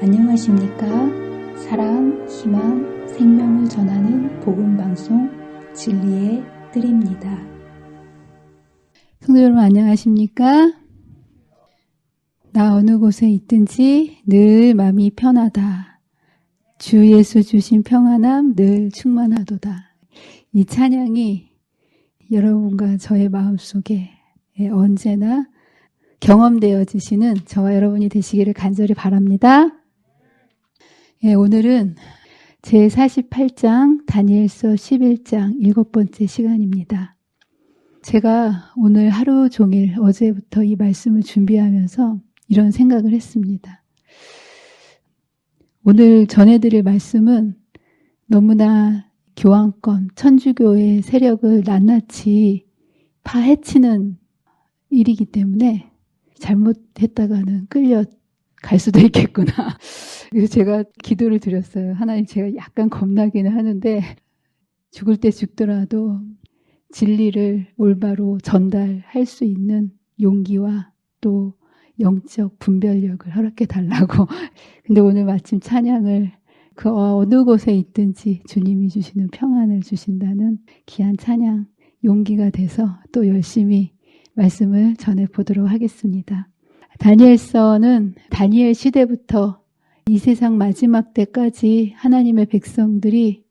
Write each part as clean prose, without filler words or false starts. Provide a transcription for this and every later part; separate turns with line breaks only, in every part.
안녕하십니까? 사랑, 희망, 생명을 전하는 복음방송 진리의 뜰입니다. 성도 여러분 안녕하십니까? 나 어느 곳에 있든지 늘 마음이 편하다. 주 예수 주신 평안함 늘 충만하도다. 이 찬양이 여러분과 저의 마음속에 언제나 경험되어지시는 저와 여러분이 되시기를 간절히 바랍니다. 오늘은 제48장 다니엘서 11장 7번째 시간입니다. 제가 오늘 하루 종일 어제부터 이 말씀을 준비하면서 이런 생각을 했습니다. 오늘 전해드릴 말씀은 너무나 교황권, 천주교의 세력을 낱낱이 파헤치는 일이기 때문에 잘못했다가는 끌려갈 수도 있겠구나. 그래서 제가 기도를 드렸어요. 하나님, 제가 약간 겁나기는 하는데 죽을 때 죽더라도 진리를 올바로 전달할 수 있는 용기와 또 영적 분별력을 허락해 달라고. 근데 오늘 마침 찬양을 그 어느 곳에 있든지 주님이 주시는 평안을 주신다는 귀한 찬양, 용기가 돼서 또 열심히 말씀을 전해보도록 하겠습니다. 다니엘서는 다니엘 시대부터 이 세상 마지막 때까지 하나님의 백성들이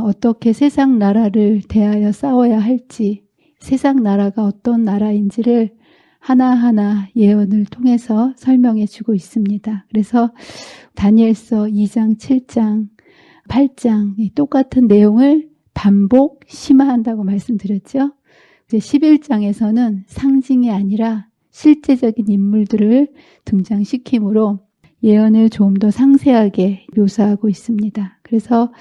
어떻게 세상 나라를 대하여 싸워야 할지, 세상 나라가 어떤 나라인지를 하나하나 예언을 통해서 설명해 주고 있습니다. 그래서 다니엘서 2장, 7장, 8장 똑같은 내용을 반복 심화한다고 말씀드렸죠. 이제 11장에서는 상징이 아니라 실제적인 인물들을 등장시키므로 예언을 좀 더 상세하게 묘사하고 있습니다. 그래서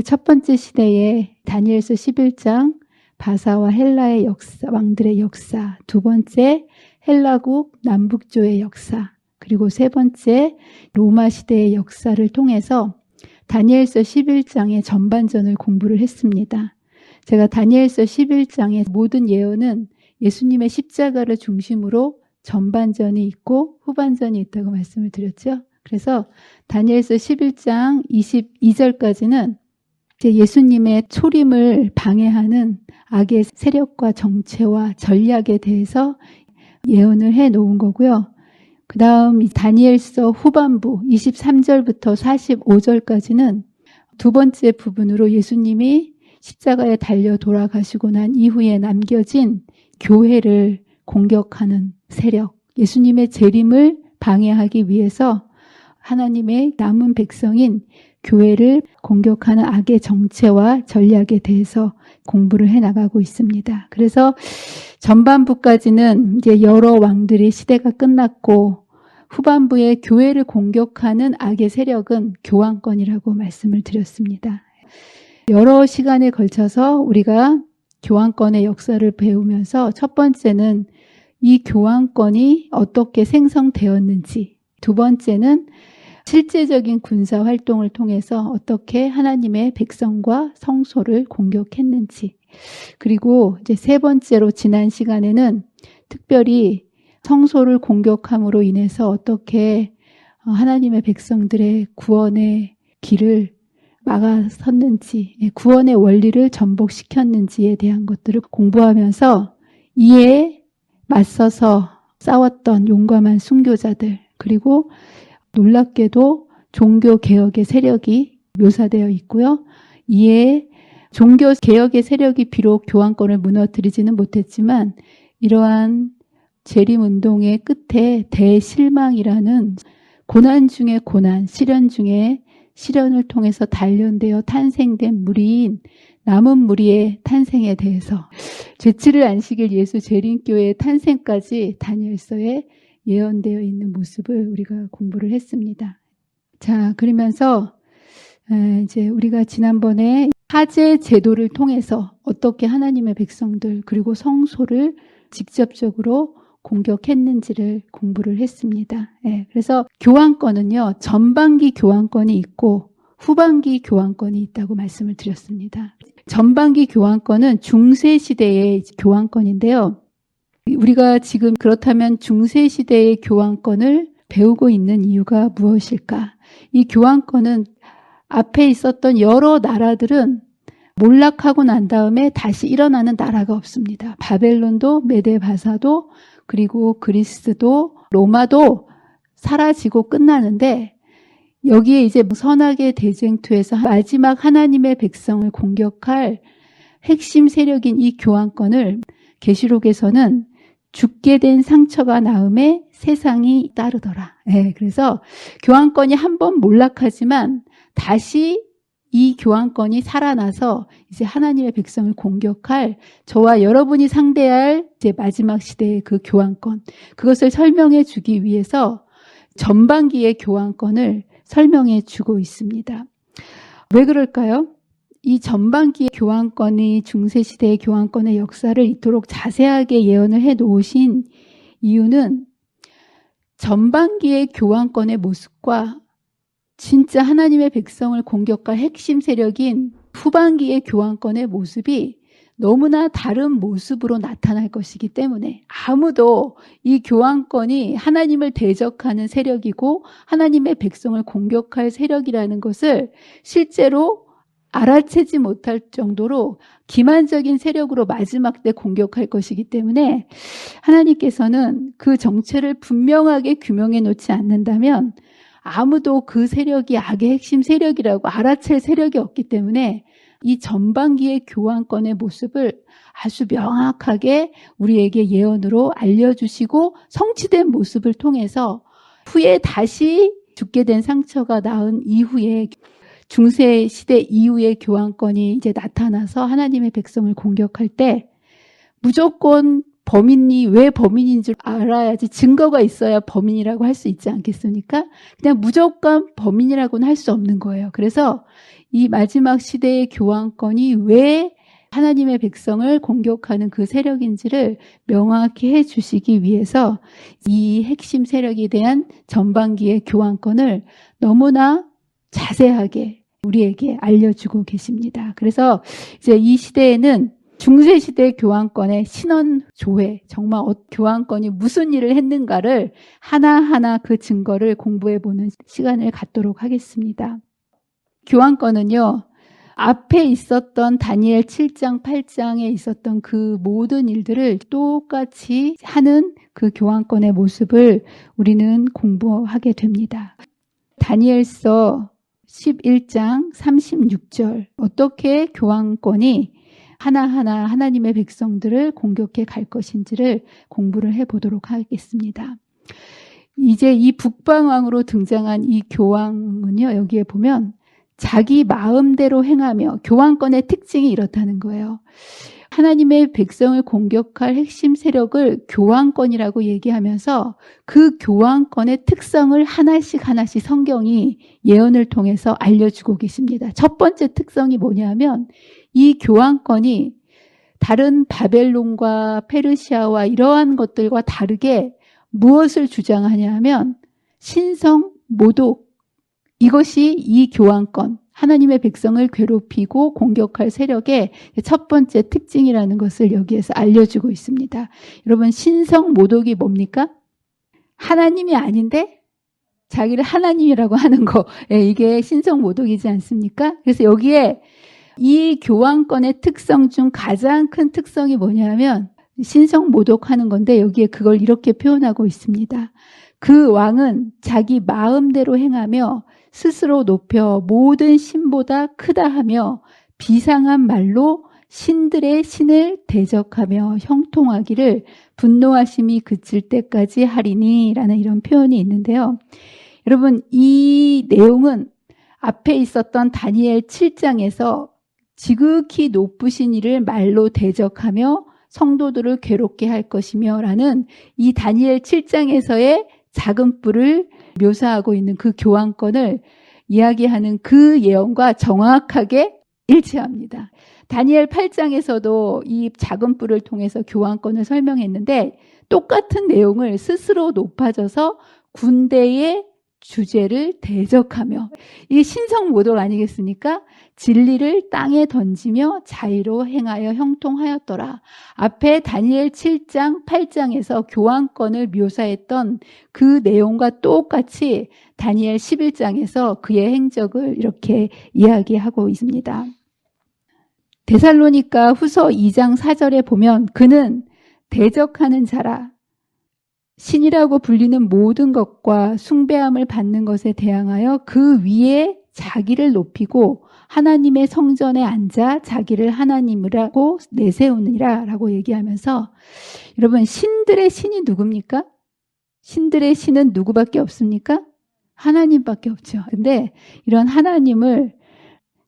첫 번째 시대에 다니엘서 11장 바사와 헬라의 역사, 왕들의 역사, 두 번째 헬라국 남북조의 역사, 그리고 세 번째 로마 시대의 역사를 통해서 다니엘서 11장의 전반전을 공부를 했습니다. 제가 다니엘서 11장의 모든 예언은 예수님의 십자가를 중심으로 전반전이 있고 후반전이 있다고 말씀을 드렸죠. 그래서 다니엘서 11장 22절까지는 예수님의 초림을 방해하는 악의 세력과 정체와 전략에 대해서 예언을 해 놓은 거고요. 그 다음 다니엘서 후반부 23절부터 45절까지는 두 번째 부분으로 예수님이 십자가에 달려 돌아가시고 난 이후에 남겨진 교회를 공격하는 세력, 예수님의 재림을 방해하기 위해서 하나님의 남은 백성인 교회를 공격하는 악의 정체와 전략에 대해서 공부를 해나가고 있습니다. 그래서 전반부까지는 이제 여러 왕들의 시대가 끝났고 후반부에 교회를 공격하는 악의 세력은 교황권이라고 말씀을 드렸습니다. 여러 시간에 걸쳐서 우리가 교황권의 역사를 배우면서 첫 번째는 이 교황권이 어떻게 생성되었는지, 두 번째는 실제적인 군사 활동을 통해서 어떻게 하나님의 백성과 성소를 공격했는지, 그리고 이제 세 번째로 지난 시간에는 특별히 성소를 공격함으로 인해서 어떻게 하나님의 백성들의 구원의 길을 막아섰는지, 구원의 원리를 전복시켰는지에 대한 것들을 공부하면서 이에 맞서서 싸웠던 용감한 순교자들, 그리고 놀랍게도 종교개혁의 세력이 묘사되어 있고요. 이에 종교개혁의 세력이 비록 교황권을 무너뜨리지는 못했지만 이러한 재림운동의 끝에 대실망이라는 고난 중에 고난, 시련 중에 시련을 통해서 단련되어 탄생된 무리인 남은 무리의 탄생에 대해서 제7일 안식일 예수 재림교회의 탄생까지 다니엘서에 예언되어 있는 모습을 우리가 공부를 했습니다. 자, 그러면서 이제 우리가 지난번에 화제 제도를 통해서 어떻게 하나님의 백성들 그리고 성소를 직접적으로 공격했는지를 공부를 했습니다. 그래서 교황권은요, 전반기 교황권이 있고 후반기 교황권이 있다고 말씀을 드렸습니다. 전반기 교황권은 중세시대의 교황권인데요. 우리가 지금 그렇다면 중세시대의 교황권을 배우고 있는 이유가 무엇일까? 이 교환권은 앞에 있었던 여러 나라들은 몰락하고 난 다음에 다시 일어나는 나라가 없습니다. 바벨론도 메데바사도 그리고 그리스도 로마도 사라지고 끝나는데 여기에 이제 선악의 대쟁투에서 마지막 하나님의 백성을 공격할 핵심 세력인 이 교환권을 계시록에서는 죽게 된 상처가 나음에 세상이 따르더라. 그래서 교환권이 한번 몰락하지만 다시 이 교환권이 살아나서 이제 하나님의 백성을 공격할 저와 여러분이 상대할 이제 마지막 시대의 그 교환권, 그것을 설명해 주기 위해서 전반기의 교환권을 설명해 주고 있습니다. 왜 그럴까요? 이 전반기의 교환권이 중세시대의 교환권의 역사를 이토록 자세하게 예언을 해 놓으신 이유는 전반기의 교환권의 모습과 진짜 하나님의 백성을 공격할 핵심 세력인 후반기의 교환권의 모습이 너무나 다른 모습으로 나타날 것이기 때문에 아무도 이 교환권이 하나님을 대적하는 세력이고 하나님의 백성을 공격할 세력이라는 것을 실제로 알아채지 못할 정도로 기만적인 세력으로 마지막 때 공격할 것이기 때문에 하나님께서는 그 정체를 분명하게 규명해 놓지 않는다면 아무도 그 세력이 악의 핵심 세력이라고 알아챌 세력이 없기 때문에 이 전반기의 교환권의 모습을 아주 명확하게 우리에게 예언으로 알려주시고 성취된 모습을 통해서 후에 다시 죽게 된 상처가 나은 이후에 중세 시대 이후의 교환권이 이제 나타나서 하나님의 백성을 공격할 때 무조건 범인이 왜 범인인 줄 알아야지 증거가 있어야 범인이라고 할 수 있지 않겠습니까? 그냥 무조건 범인이라고는 할 수 없는 거예요. 그래서 이 마지막 시대의 교환권이 왜 하나님의 백성을 공격하는 그 세력인지를 명확히 해 주시기 위해서 이 핵심 세력에 대한 전반기의 교환권을 너무나 자세하게 우리에게 알려주고 계십니다. 그래서 이제 이 시대에는 중세시대 교환권의 신원조회, 정말 교환권이 무슨 일을 했는가를 하나하나 그 증거를 공부해보는 시간을 갖도록 하겠습니다. 교환권은요, 앞에 있었던 다니엘 7장, 8장에 있었던 그 모든 일들을 똑같이 하는 그 교환권의 모습을 우리는 공부하게 됩니다. 다니엘서 11장 36절, 어떻게 교환권이 하나하나 하나님의 백성들을 공격해 갈 것인지를 공부를 해보도록 하겠습니다. 이제 이 북방왕으로 등장한 이 교황은요, 여기에 보면 자기 마음대로 행하며, 교환권의 특징이 이렇다는 거예요. 하나님의 백성을 공격할 핵심 세력을 교환권이라고 얘기하면서 그 교환권의 특성을 하나씩 성경이 예언을 통해서 알려주고 계십니다. 첫 번째 특성이 뭐냐면 이 교환권이 다른 바벨론과 페르시아와 이러한 것들과 다르게 무엇을 주장하냐 하면 신성 모독, 이것이 이 교환권, 하나님의 백성을 괴롭히고 공격할 세력의 첫 번째 특징이라는 것을 여기에서 알려주고 있습니다. 여러분, 신성 모독이 뭡니까? 하나님이 아닌데 자기를 하나님이라고 하는 거, 이게 신성 모독이지 않습니까? 그래서 여기에 이 교환권의 특성 중 가장 큰 특성이 뭐냐면 신성 모독하는 건데 여기에 그걸 이렇게 표현하고 있습니다. 그 왕은 자기 마음대로 행하며 스스로 높여 모든 신보다 크다 하며 비상한 말로 신들의 신을 대적하며 형통하기를 분노하심이 그칠 때까지 하리니 라는 이런 표현이 있는데요. 여러분, 이 내용은 앞에 있었던 다니엘 7장에서 지극히 높으신 이를 말로 대적하며 성도들을 괴롭게 할 것이며 라는 이 다니엘 7장에서의 작은 뿔을 묘사하고 있는 그 교환권을 이야기하는 그 예언과 정확하게 일치합니다. 다니엘 8장에서도 이 작은 뿔을 통해서 교환권을 설명했는데 똑같은 내용을 스스로 높아져서 군대의 주제를 대적하며, 이게 신성모독 아니겠습니까? 진리를 땅에 던지며 자의로 행하여 형통하였더라. 앞에 다니엘 7장, 8장에서 교환권을 묘사했던 그 내용과 똑같이 다니엘 11장에서 그의 행적을 이렇게 이야기하고 있습니다. 데살로니가 후서 2장 4절에 보면 그는 대적하는 자라, 신이라고 불리는 모든 것과 숭배함을 받는 것에 대항하여 그 위에 자기를 높이고 하나님의 성전에 앉아 자기를 하나님이라고 내세우느니라 라고 얘기하면서, 여러분, 신들의 신이 누굽니까? 신들의 신은 누구밖에 없습니까? 하나님밖에 없죠. 근데 이런 하나님을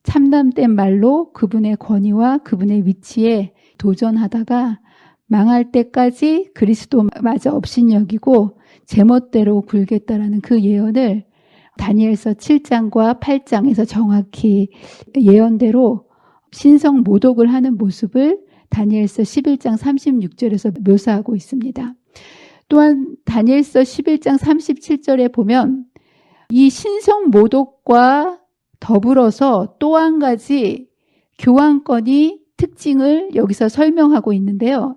참담된 말로 그분의 권위와 그분의 위치에 도전하다가 망할 때까지 그리스도마저 업신여기고 제멋대로 굴겠다라는 그 예언을 다니엘서 7장과 8장에서 정확히 예언대로 신성 모독을 하는 모습을 다니엘서 11장 36절에서 묘사하고 있습니다. 또한 다니엘서 11장 37절에 보면 이 신성 모독과 더불어서 또 한 가지 교환권이 특징을 여기서 설명하고 있는데요.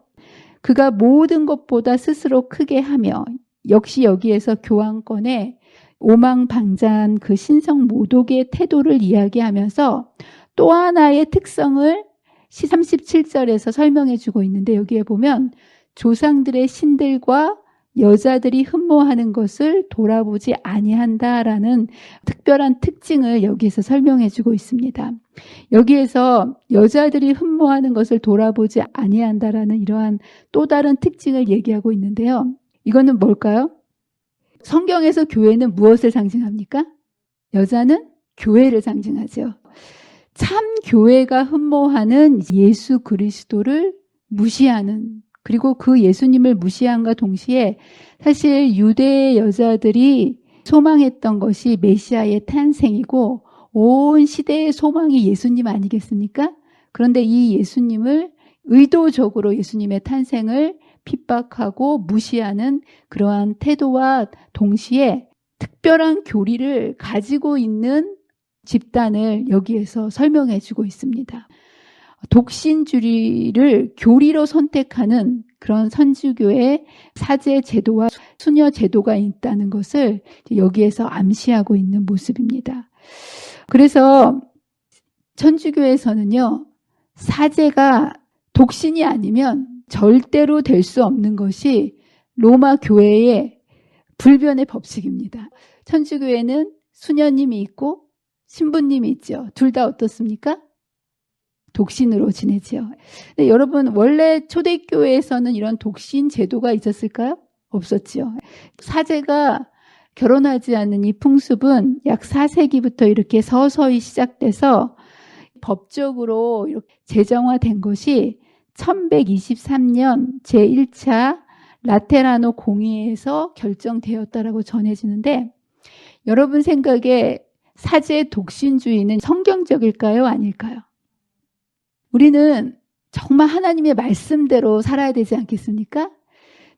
그가 모든 것보다 스스로 크게 하며, 역시 여기에서 교환권의 오망방자한 그 신성 모독의 태도를 이야기하면서 또 하나의 특성을 37절에서 설명해 주고 있는데, 여기에 보면 조상들의 신들과 여자들이 흠모하는 것을 돌아보지 아니한다라는 특별한 특징을 여기에서 설명해 주고 있습니다. 여기에서 여자들이 흠모하는 것을 돌아보지 아니한다라는 이러한 또 다른 특징을 얘기하고 있는데요. 이거는 뭘까요? 성경에서 교회는 무엇을 상징합니까? 여자는 교회를 상징하죠. 참 교회가 흠모하는 예수 그리스도를 무시하는, 그리고 그 예수님을 무시함과 동시에 사실 유대의 여자들이 소망했던 것이 메시아의 탄생이고 온 시대의 소망이 예수님 아니겠습니까? 그런데 이 예수님을 의도적으로 예수님의 탄생을 핍박하고 무시하는 그러한 태도와 동시에 특별한 교리를 가지고 있는 집단을 여기에서 설명해 주고 있습니다. 독신주의를 교리로 선택하는 그런 선지교의 사제 제도와 수녀 제도가 있다는 것을 여기에서 암시하고 있는 모습입니다. 그래서 천주교에서는요, 사제가 독신이 아니면 절대로 될 수 없는 것이 로마 교회의 불변의 법칙입니다. 천주교에는 수녀님이 있고 신부님이 있죠. 둘 다 어떻습니까? 독신으로 지내죠. 근데 여러분, 원래 초대교회에서는 이런 독신 제도가 있었을까요? 없었죠. 사제가 결혼하지 않는 이 풍습은 약 4세기부터 이렇게 서서히 시작돼서 법적으로 이렇게 제정화된 것이 1123년 제1차 라테라노 공의회에서 결정되었다라고 전해지는데, 여러분 생각에 사제 독신주의는 성경적일까요? 아닐까요? 우리는 정말 하나님의 말씀대로 살아야 되지 않겠습니까?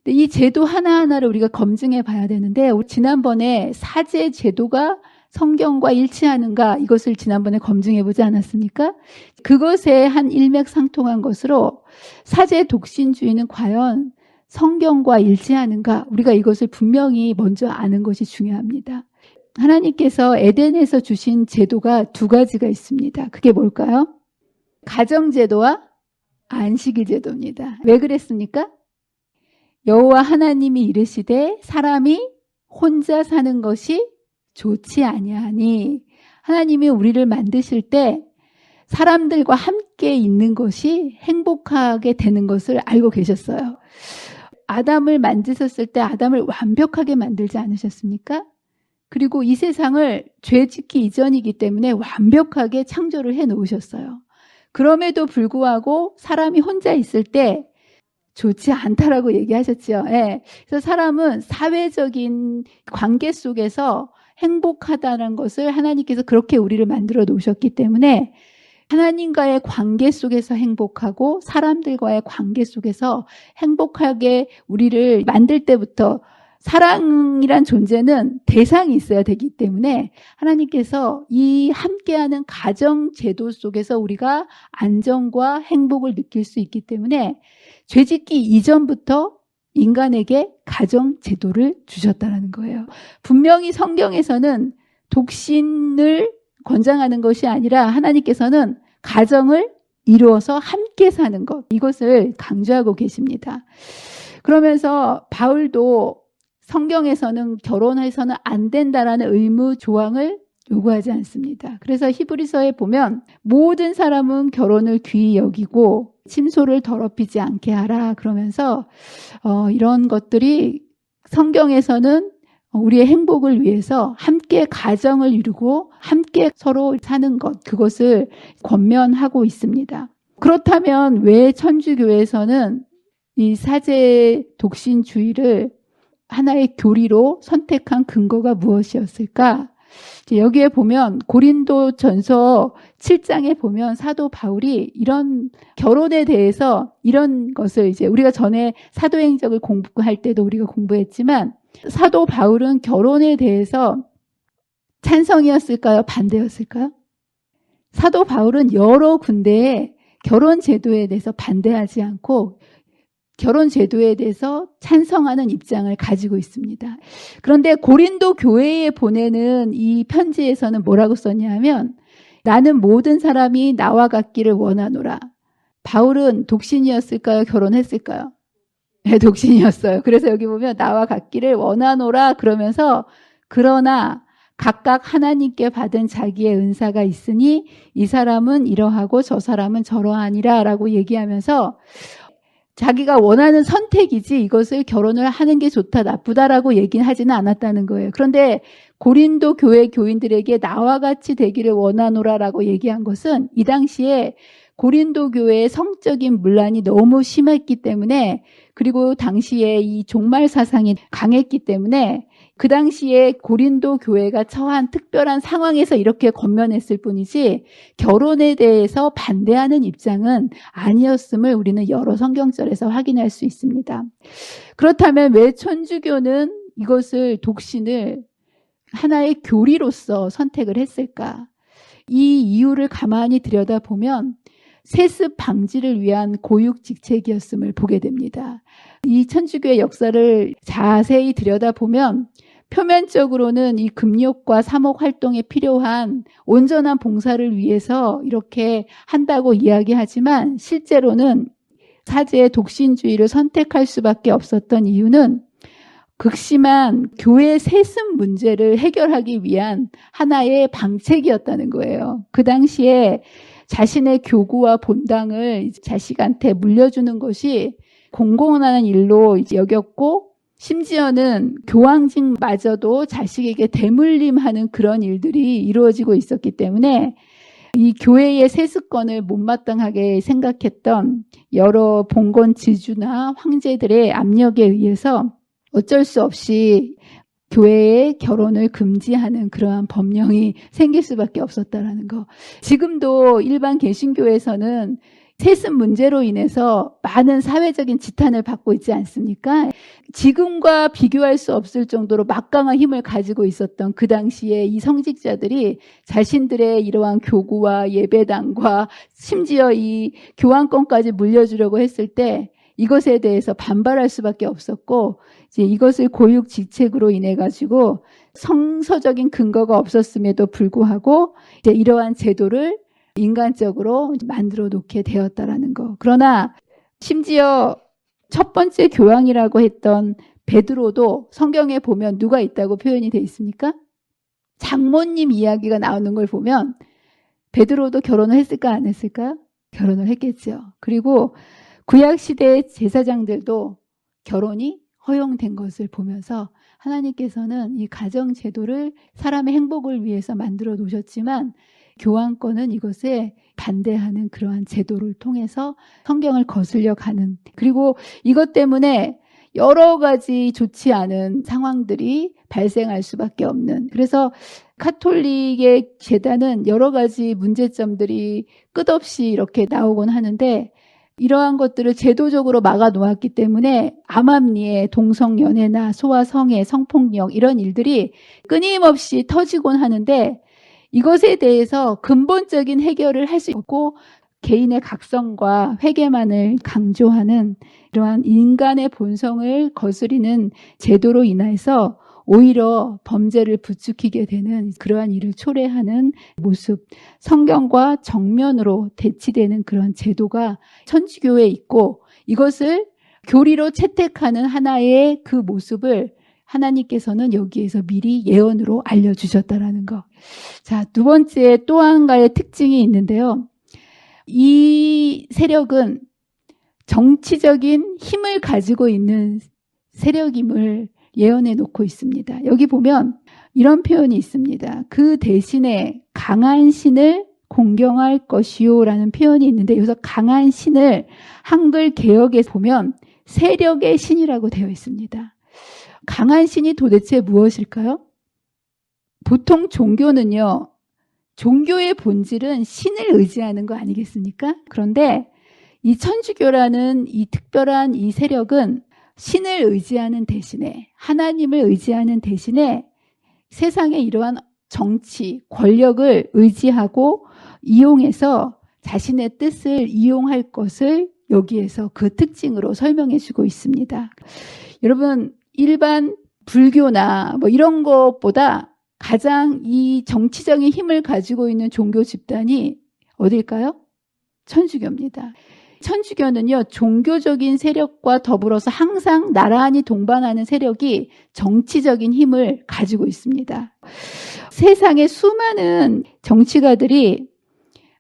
근데 이 제도 하나하나를 우리가 검증해 봐야 되는데, 지난번에 사제 제도가 성경과 일치하는가, 이것을 지난번에 검증해 보지 않았습니까? 그것에 한 일맥상통한 것으로 사제 독신주의는 과연 성경과 일치하는가, 우리가 이것을 분명히 먼저 아는 것이 중요합니다. 하나님께서 에덴에서 주신 제도가 두 가지가 있습니다. 그게 뭘까요? 가정제도와 안식일 제도입니다. 왜 그랬습니까? 여호와 하나님이 이르시되 사람이 혼자 사는 것이 좋지 아니하니, 하나님이 우리를 만드실 때 사람들과 함께 있는 것이 행복하게 되는 것을 알고 계셨어요. 아담을 만드셨을 때 아담을 완벽하게 만들지 않으셨습니까? 그리고 이 세상을 죄 짓기 이전이기 때문에 완벽하게 창조를 해 놓으셨어요. 그럼에도 불구하고 사람이 혼자 있을 때 좋지 않다라고 얘기하셨죠. 예. 그래서 사람은 사회적인 관계 속에서 행복하다는 것을 하나님께서 그렇게 우리를 만들어 놓으셨기 때문에 하나님과의 관계 속에서 행복하고 사람들과의 관계 속에서 행복하게 우리를 만들 때부터 사랑이란 존재는 대상이 있어야 되기 때문에 하나님께서 이 함께하는 가정 제도 속에서 우리가 안정과 행복을 느낄 수 있기 때문에 죄짓기 이전부터 인간에게 가정 제도를 주셨다는 거예요. 분명히 성경에서는 독신을 권장하는 것이 아니라 하나님께서는 가정을 이루어서 함께 사는 것, 이것을 강조하고 계십니다. 그러면서 바울도 성경에서는 결혼해서는 안 된다라는 의무 조항을 요구하지 않습니다. 그래서 히브리서에 보면 모든 사람은 결혼을 귀히 여기고 침소를 더럽히지 않게 하라 그러면서 이런 것들이 성경에서는 우리의 행복을 위해서 함께 가정을 이루고 함께 서로 사는 것, 그것을 권면하고 있습니다. 그렇다면 왜 천주교에서는 이 사제 독신주의를 하나의 교리로 선택한 근거가 무엇이었을까? 여기에 보면 고린도전서 7장에 보면 사도 바울이 이런 결혼에 대해서 이런 것을 이제 우리가 전에 사도행적을 공부할 때도 우리가 공부했지만 사도 바울은 결혼에 대해서 찬성이었을까요? 반대였을까요? 사도 바울은 여러 군데에 결혼 제도에 대해서 반대하지 않고 결혼 제도에 대해서 찬성하는 입장을 가지고 있습니다. 그런데 고린도 교회에 보내는 이 편지에서는 뭐라고 썼냐면 나는 모든 사람이 나와 같기를 원하노라. 바울은 독신이었을까요? 결혼했을까요? 네, 독신이었어요. 그래서 여기 보면 나와 같기를 원하노라 그러면서 그러나 각각 하나님께 받은 자기의 은사가 있으니 이 사람은 이러하고 저 사람은 저러하니라 라고 얘기하면서 자기가 원하는 선택이지 이것을 결혼을 하는 게 좋다 나쁘다라고 얘기는 하지는 않았다는 거예요. 그런데 고린도 교회 교인들에게 나와 같이 되기를 원하노라라고 얘기한 것은 이 당시에 고린도 교회의 성적인 문란이 너무 심했기 때문에 그리고 당시에 이 종말 사상이 강했기 때문에 그 당시에 고린도 교회가 처한 특별한 상황에서 이렇게 권면했을 뿐이지 결혼에 대해서 반대하는 입장은 아니었음을 우리는 여러 성경절에서 확인할 수 있습니다. 그렇다면 왜 천주교는 이것을 독신을 하나의 교리로서 선택을 했을까? 이 이유를 가만히 들여다보면 세습 방지를 위한 고육직책이었음을 보게 됩니다. 이 천주교의 역사를 자세히 들여다보면 표면적으로는 이 금욕과 사목 활동에 필요한 온전한 봉사를 위해서 이렇게 한다고 이야기하지만 실제로는 사제의 독신주의를 선택할 수밖에 없었던 이유는 극심한 교회 세습 문제를 해결하기 위한 하나의 방책이었다는 거예요. 그 당시에 자신의 교구와 본당을 자식한테 물려주는 것이 공공한 일로 여겼고 심지어는 교황직마저도 자식에게 대물림하는 그런 일들이 이루어지고 있었기 때문에 이 교회의 세습권을 못마땅하게 생각했던 여러 봉건 지주나 황제들의 압력에 의해서 어쩔 수 없이 교회의 결혼을 금지하는 그러한 법령이 생길 수밖에 없었다라는 거. 지금도 일반 개신교에서는 세습 문제로 인해서 많은 사회적인 지탄을 받고 있지 않습니까? 지금과 비교할 수 없을 정도로 막강한 힘을 가지고 있었던 그 당시에 이 성직자들이 자신들의 이러한 교구와 예배당과 심지어 이 교황권까지 물려주려고 했을 때 이것에 대해서 반발할 수밖에 없었고 이제 이것을 고육직책으로 인해 가지고 성서적인 근거가 없었음에도 불구하고 이제 이러한 제도를 인간적으로 만들어 놓게 되었다라는 거. 그러나 심지어 첫 번째 교황이라고 했던 베드로도 성경에 보면 누가 있다고 표현이 되어 있습니까? 장모님 이야기가 나오는 걸 보면 베드로도 결혼을 했을까 안 했을까요? 결혼을 했겠죠. 그리고 구약시대의 제사장들도 결혼이 허용된 것을 보면서 하나님께서는 이 가정제도를 사람의 행복을 위해서 만들어 놓으셨지만 교황권은 이것에 반대하는 그러한 제도를 통해서 성경을 거슬려 가는, 그리고 이것 때문에 여러 가지 좋지 않은 상황들이 발생할 수밖에 없는, 그래서 카톨릭의 재단은 여러 가지 문제점들이 끝없이 이렇게 나오곤 하는데 이러한 것들을 제도적으로 막아 놓았기 때문에 암암리에 동성연애나 소아성애, 성폭력 이런 일들이 끊임없이 터지곤 하는데 이것에 대해서 근본적인 해결을 할 수 없고 개인의 각성과 회개만을 강조하는 이러한 인간의 본성을 거스리는 제도로 인해서 오히려 범죄를 부추기게 되는 그러한 일을 초래하는 모습, 성경과 정면으로 대치되는 그런 제도가 천주교에 있고 이것을 교리로 채택하는 하나의 그 모습을 하나님께서는 여기에서 미리 예언으로 알려주셨다라는 것. 자, 두 번째 또 한 가지의 특징이 있는데요. 이 세력은 정치적인 힘을 가지고 있는 세력임을 예언해 놓고 있습니다. 여기 보면 이런 표현이 있습니다. 그 대신에 강한 신을 공경할 것이요 라는 표현이 있는데 여기서 강한 신을 한글 개역에 보면 세력의 신이라고 되어 있습니다. 강한 신이 도대체 무엇일까요? 보통 종교는요. 종교의 본질은 신을 의지하는 거 아니겠습니까? 그런데 이 천주교라는 이 특별한 이 세력은 신을 의지하는 대신에 하나님을 의지하는 대신에 세상의 이러한 정치, 권력을 의지하고 이용해서 자신의 뜻을 이용할 것을 여기에서 그 특징으로 설명해 주고 있습니다. 여러분 일반 불교나 뭐 이런 것보다 가장 이 정치적인 힘을 가지고 있는 종교 집단이 어딜까요? 천주교입니다. 천주교는요, 종교적인 세력과 더불어서 항상 나란히 동반하는 세력이 정치적인 힘을 가지고 있습니다. 세상의 수많은 정치가들이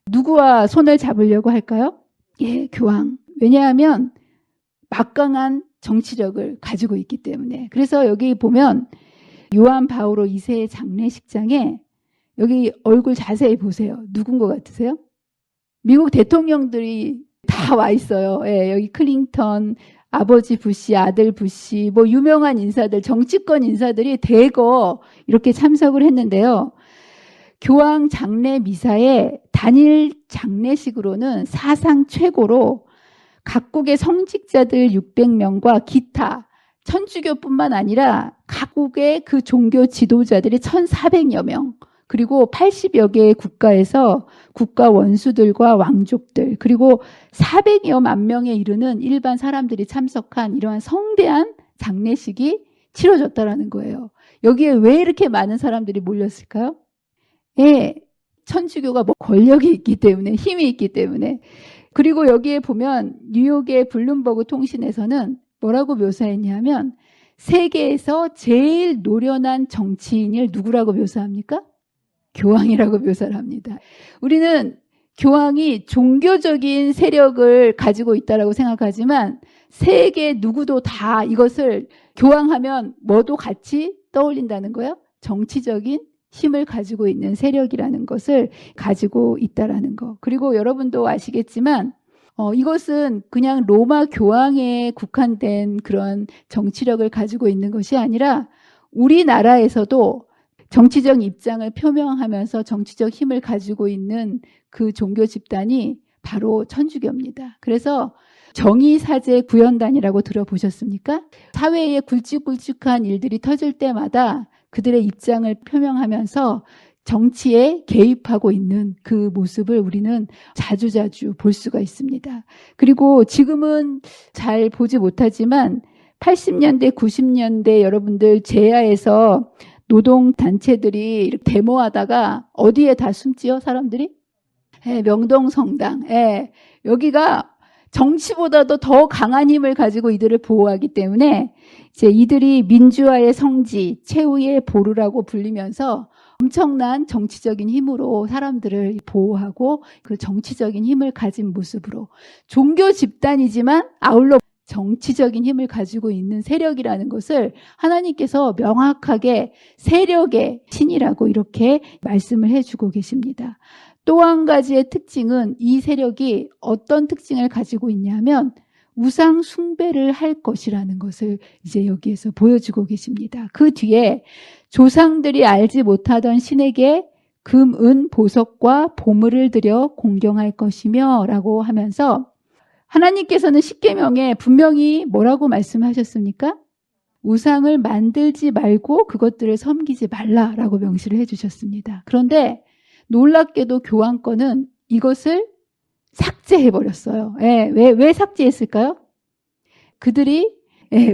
누구와 손을 잡으려고 할까요? 예, 교황. 왜냐하면 막강한 정치력을 가지고 있기 때문에. 그래서 여기 보면 요한 바오로 2세의 장례식장에 여기 얼굴 자세히 보세요. 누군 것 같으세요? 미국 대통령들이 다 와 있어요. 예, 여기 클린턴, 아버지 부시, 아들 부시, 뭐 유명한 인사들, 정치권 인사들이 대거 이렇게 참석을 했는데요. 교황 장례 미사에 단일 장례식으로는 사상 최고로 각국의 성직자들 600명과 기타 천주교뿐만 아니라 각국의 그 종교 지도자들이 1,400여 명, 그리고 80여 개의 국가에서 국가 원수들과 왕족들, 그리고 400여만 명에 이르는 일반 사람들이 참석한 이러한 성대한 장례식이 치러졌다라는 거예요. 여기에 왜 이렇게 많은 사람들이 몰렸을까요? 예, 천주교가 뭐 권력이 있기 때문에, 힘이 있기 때문에. 그리고 여기에 보면 뉴욕의 블룸버그 통신에서는 뭐라고 묘사했냐면 세계에서 제일 노련한 정치인을 누구라고 묘사합니까? 교황이라고 묘사를 합니다. 우리는 교황이 종교적인 세력을 가지고 있다고 생각하지만 세계 누구도 다 이것을 교황하면 뭐도 같이 떠올린다는 거예요. 정치적인 힘을 가지고 있는 세력이라는 것을 가지고 있다라는 거. 그리고 여러분도 아시겠지만 이것은 그냥 로마 교황에 국한된 그런 정치력을 가지고 있는 것이 아니라 우리나라에서도 정치적 입장을 표명하면서 정치적 힘을 가지고 있는 그 종교 집단이 바로 천주교입니다. 그래서 정의사제 구현단이라고 들어보셨습니까? 사회에 굵직굵직한 일들이 터질 때마다 그들의 입장을 표명하면서 정치에 개입하고 있는 그 모습을 우리는 자주자주 볼 수가 있습니다. 그리고 지금은 잘 보지 못하지만 80년대, 90년대 여러분들 제야에서 노동단체들이 데모하다가 어디에 다 숨지요, 사람들이? 예, 명동성당. 예, 여기가 정치보다도 더 강한 힘을 가지고 이들을 보호하기 때문에 이제 이들이 민주화의 성지, 최후의 보루라고 불리면서 엄청난 정치적인 힘으로 사람들을 보호하고 그 정치적인 힘을 가진 모습으로 종교 집단이지만 아울러 정치적인 힘을 가지고 있는 세력이라는 것을 하나님께서 명확하게 세력의 신이라고 이렇게 말씀을 해주고 계십니다. 또 한 가지의 특징은 이 세력이 어떤 특징을 가지고 있냐면 우상 숭배를 할 것이라는 것을 이제 여기에서 보여주고 계십니다. 그 뒤에 조상들이 알지 못하던 신에게 금, 은, 보석과 보물을 들여 공경할 것이며 라고 하면서 하나님께서는 십계명에 분명히 뭐라고 말씀하셨습니까? 우상을 만들지 말고 그것들을 섬기지 말라라고 명시를 해주셨습니다. 그런데 놀랍게도 교황권은 이것을 삭제해버렸어요. 왜 삭제했을까요? 그들이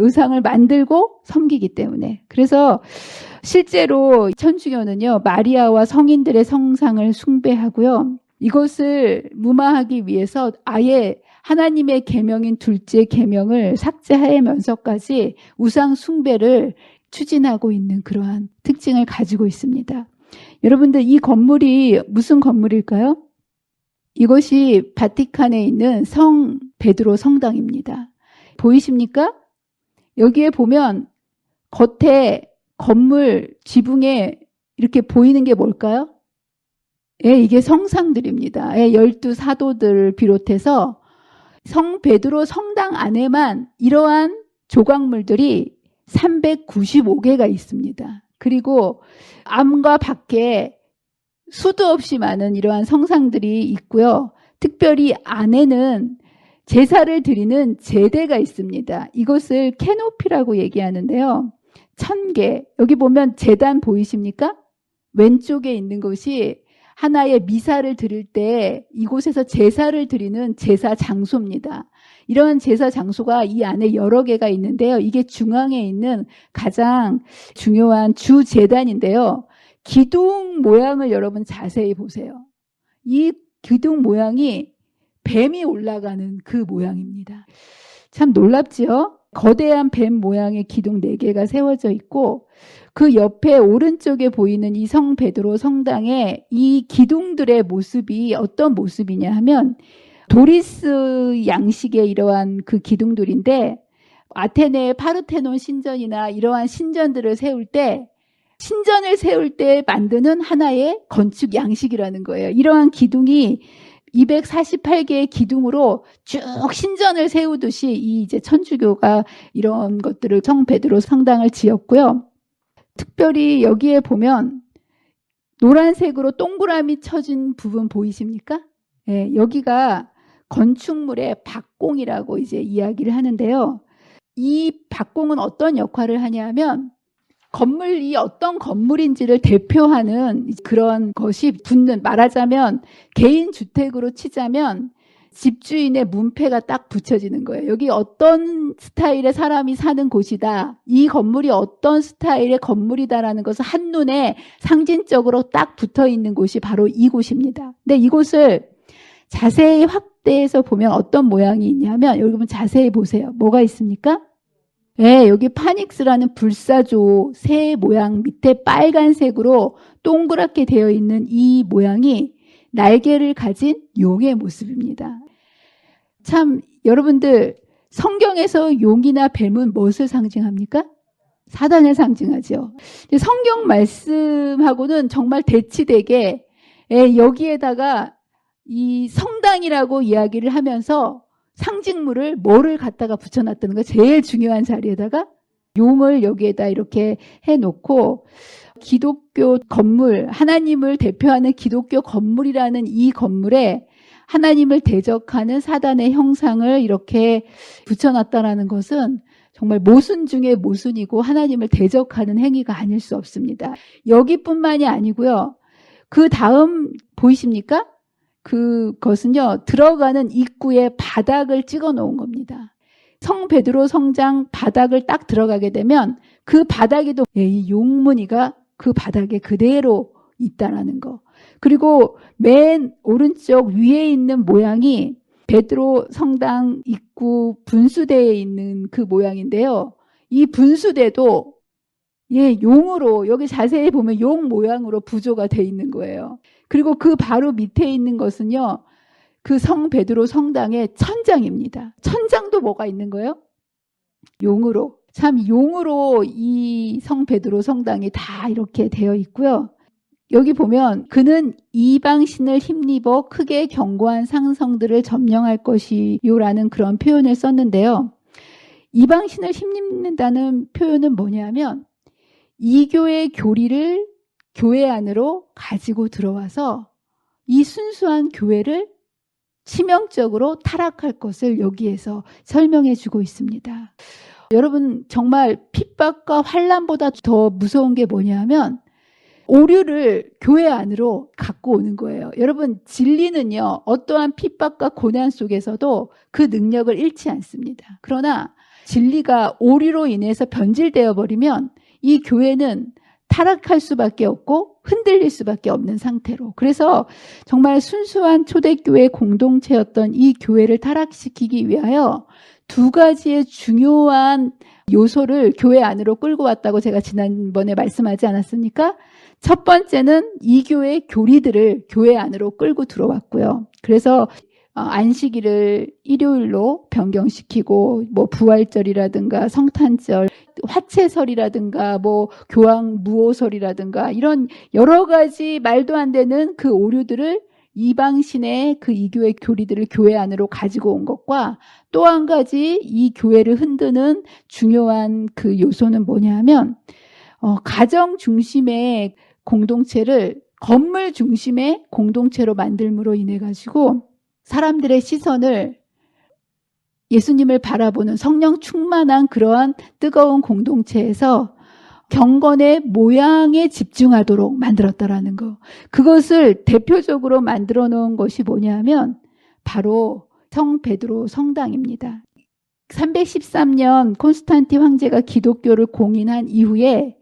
우상을 만들고 섬기기 때문에. 그래서 실제로 천주교는요, 마리아와 성인들의 성상을 숭배하고요. 이것을 무마하기 위해서 아예 하나님의 계명인 둘째 계명을 삭제하면서까지 우상 숭배를 추진하고 있는 그러한 특징을 가지고 있습니다. 여러분들, 이 건물이 무슨 건물일까요? 이것이 바티칸에 있는 성 베드로 성당입니다. 보이십니까? 여기에 보면 겉에 건물 지붕에 이렇게 보이는 게 뭘까요? 이게 성상들입니다. 12사도들을 비롯해서 성 베드로 성당 안에만 이러한 조각물들이 395개가 있습니다. 그리고 안과 밖에 수도 없이 많은 이러한 성상들이 있고요. 특별히 안에는 제사를 드리는 제대가 있습니다. 이것을 캐노피라고 얘기하는데요. 1000개. 여기 보면 제단 보이십니까? 왼쪽에 있는 것이 하나의 미사를 드릴 때 이곳에서 제사를 드리는 제사 장소입니다. 이러한 제사 장소가 이 안에 여러 개가 있는데요. 이게 중앙에 있는 가장 중요한 주제단인데요. 기둥 모양을 여러분 자세히 보세요. 이 기둥 모양이 뱀이 올라가는 그 모양입니다. 참 놀랍지요? 거대한 뱀 모양의 기둥 4개가 세워져 있고 그 옆에 오른쪽에 보이는 이 성 베드로 성당의 이 기둥들의 모습이 어떤 모습이냐 하면 도리스 양식의 이러한 그 기둥들인데 아테네의 파르테논 신전이나 이러한 신전들을 세울 때 신전을 세울 때 만드는 하나의 건축 양식이라는 거예요. 이러한 기둥이 248개의 기둥으로 쭉 신전을 세우듯이 이 이제 천주교가 이런 것들을 성 베드로 성당을 지었고요. 특별히 여기에 보면 노란색으로 동그라미 쳐진 부분 보이십니까? 여기가 건축물의 박공이라고 이제 이야기를 하는데요. 이 박공은 어떤 역할을 하냐면 건물이 어떤 건물인지를 대표하는 그런 것이 붙는, 말하자면 개인 주택으로 치자면 집주인의 문패가 딱 붙여지는 거예요. 여기 어떤 스타일의 사람이 사는 곳이다. 이 건물이 어떤 스타일의 건물이다라는 것을 한눈에 상징적으로 딱 붙어 있는 곳이 바로 이곳입니다. 근데 이곳을 자세히 확대해서 보면 어떤 모양이 있냐면 여러분 자세히 보세요. 뭐가 있습니까? 여기 파닉스라는 불사조 새 모양 밑에 빨간색으로 동그랗게 되어 있는 이 모양이 날개를 가진 용의 모습입니다. 참 여러분들 성경에서 용이나 뱀은 무엇을 상징합니까? 사단을 상징하죠. 성경 말씀하고는 정말 대치되게 여기에다가 이 성당이라고 이야기를 하면서 상징물을 뭐를 갖다가 붙여놨다는 거 제일 중요한 자리에다가 용을 여기에다 이렇게 해놓고 기독교 건물, 하나님을 대표하는 기독교 건물이라는 이 건물에 하나님을 대적하는 사단의 형상을 이렇게 붙여놨다는 것은 정말 모순 중에 모순이고 하나님을 대적하는 행위가 아닐 수 없습니다. 여기뿐만이 아니고요. 그 다음 보이십니까? 그것은요, 들어가는 입구에 바닥을 찍어 놓은 겁니다. 성 베드로 성장 바닥을 딱 들어가게 되면 그 바닥에도 이 용무늬가 그 바닥에 그대로 있다라는 거. 그리고 맨 오른쪽 위에 있는 모양이 베드로 성당 입구 분수대에 있는 그 모양인데요. 이 분수대도 용으로, 여기 자세히 보면 용 모양으로 부조가 돼 있는 거예요. 그리고 그 바로 밑에 있는 것은요, 그 성 베드로 성당의 천장입니다. 천장도 뭐가 있는 거예요? 용으로. 참 용으로 이 성 베드로 성당이 다 이렇게 되어 있고요. 여기 보면 그는 이방신을 힘입어 크게 견고한 상성들을 점령할 것이요라는 그런 표현을 썼는데요. 이방신을 힘입는다는 표현은 뭐냐면 이교의 교리를 교회 안으로 가지고 들어와서 이 순수한 교회를 치명적으로 타락할 것을 여기에서 설명해 주고 있습니다. 여러분, 정말 핍박과 환난보다 더 무서운 게 뭐냐면 오류를 교회 안으로 갖고 오는 거예요. 여러분, 진리는요, 어떠한 핍박과 고난 속에서도 그 능력을 잃지 않습니다. 그러나 진리가 오류로 인해서 변질되어 버리면 이 교회는 타락할 수밖에 없고 흔들릴 수밖에 없는 상태로. 그래서 정말 순수한 초대교회 공동체였던 이 교회를 타락시키기 위하여 두 가지의 중요한 요소를 교회 안으로 끌고 왔다고 제가 지난번에 말씀하지 않았습니까? 첫 번째는 이 교회의 교리들을 교회 안으로 끌고 들어왔고요. 그래서 안식일을 일요일로 변경시키고 뭐 부활절이라든가 성탄절, 화채설이라든가 뭐 교황무호설이라든가 이런 여러 가지 말도 안 되는 그 오류들을 이방신의 그 이교의 교리들을 교회 안으로 가지고 온 것과 또 한 가지 이 교회를 흔드는 중요한 그 요소는 뭐냐면 가정 중심의 공동체를 건물 중심의 공동체로 만들므로 인해 가지고 사람들의 시선을 예수님을 바라보는 성령 충만한 그러한 뜨거운 공동체에서 경건의 모양에 집중하도록 만들었다라는 거. 그것을 대표적으로 만들어 놓은 것이 뭐냐면 바로 성 베드로 성당입니다. 313년 콘스탄틴 황제가 기독교를 공인한 이후에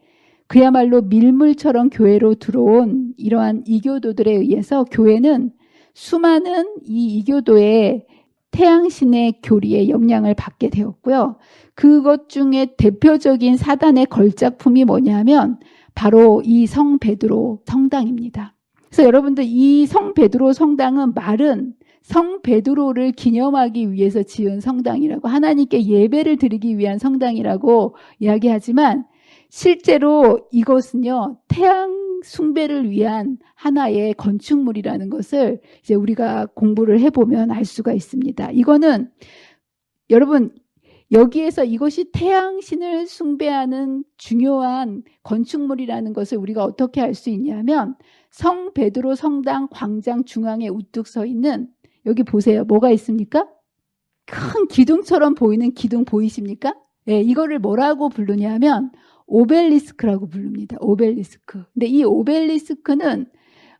그야말로 밀물처럼 교회로 들어온 이러한 이교도들에 의해서 교회는 수많은 이 이교도의 태양신의 교리에 영향을 받게 되었고요. 그것 중에 대표적인 사단의 걸작품이 뭐냐면 바로 이 성 베드로 성당입니다. 그래서 여러분들 이 성 베드로 성당은 말은 성 베드로를 기념하기 위해서 지은 성당이라고, 하나님께 예배를 드리기 위한 성당이라고 이야기하지만 실제로 이것은요, 태양 숭배를 위한 하나의 건축물이라는 것을 이제 우리가 공부를 해보면 알 수가 있습니다. 이거는 여러분, 여기에서 이것이 태양신을 숭배하는 중요한 건축물이라는 것을 우리가 어떻게 알 수 있냐면 성 베드로 성당 광장 중앙에 우뚝 서 있는, 여기 보세요. 뭐가 있습니까? 큰 기둥처럼 보이는 기둥 보이십니까? 네, 이거를 뭐라고 부르냐면 오벨리스크라고 부릅니다. 오벨리스크. 근데 이 오벨리스크는